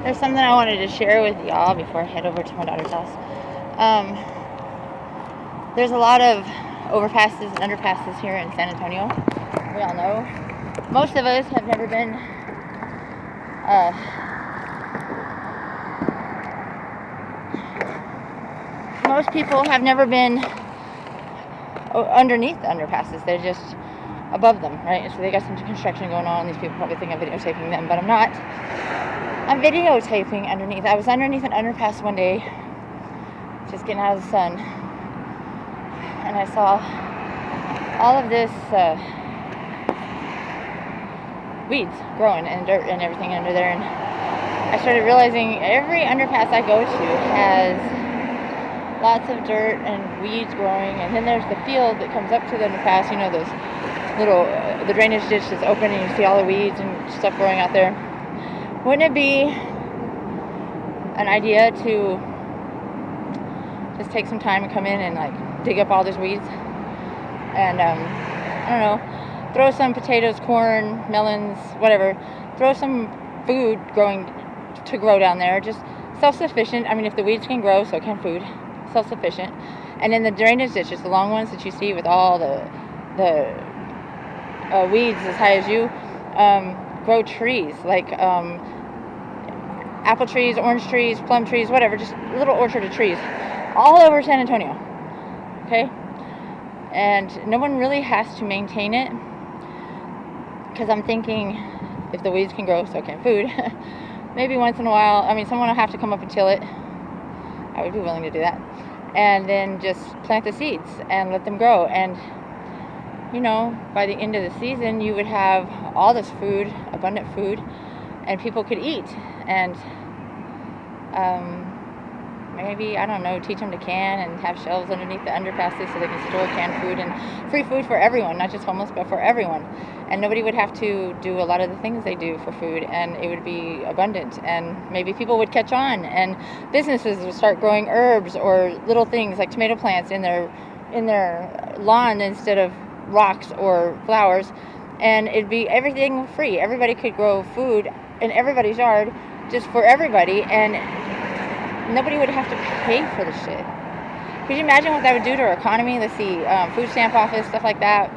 There's something I wanted to share with y'all before I head over to my daughter's house. There's a lot of overpasses and underpasses here in San Antonio. We all know. Most of us have never been most people have never been underneath the underpasses. They're just above them, right? So they got some construction going on. These people probably think I'm videotaping them, but I'm not. I'm videotaping underneath. I was underneath an underpass one day, just getting out of the sun, and I saw all of this weeds growing and dirt and everything under there, and I started realizing every underpass I go to has lots of dirt and weeds growing, and then there's the field that comes up to the underpass, you know, those little, the drainage ditch is open and you see all the weeds and stuff growing out there. Wouldn't it be an idea to just take some time and come in and like dig up all these weeds and I don't know, throw some potatoes, corn, melons, whatever, throw some food to grow down there, just self-sufficient. I mean, if the weeds can grow, so can food. Self-sufficient. And in the drainage ditches, the long ones that you see with all the weeds as high as you, grow trees like apple trees, orange trees, plum trees, whatever, just a little orchard of trees all over San Antonio. Okay? And no one really has to maintain it, because I'm thinking if the weeds can grow, so can food. Maybe once in a while, I mean, someone will have to come up and till it. I would be willing to do that. And then just plant the seeds and let them grow. And, you know, by the end of the season, you would have all this food, abundant food, and people could eat. And maybe, I don't know, teach them to can and have shelves underneath the underpasses so they can store canned food and free food for everyone, not just homeless, but for everyone. And nobody would have to do a lot of the things they do for food, and it would be abundant, and maybe people would catch on, and businesses would start growing herbs or little things like tomato plants in their lawn instead of rocks or flowers, and it'd be everything free. Everybody could grow food in everybody's yard just for everybody, and nobody would have to pay for the shit. Could you imagine what that would do to our economy? Let's see, food stamp office, stuff like that.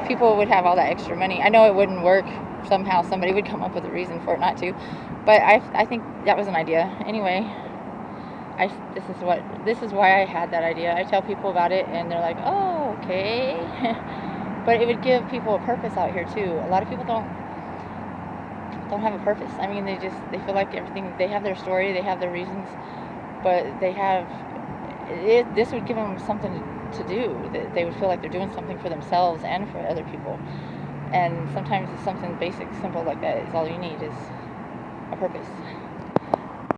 People would have all that extra money. I know it wouldn't work. Somehow somebody would come up with a reason for it not to, but I think that was an idea. Anyway, this is why I had that idea. I tell people about it and they're like, oh, okay. But it would give people a purpose out here too. A lot of people don't have a purpose. I mean, they feel like everything, they have their story, they have their reasons, but this would give them something to do. They would feel like they're doing something for themselves and for other people. And sometimes it's something basic, simple like that is all you need, is a purpose.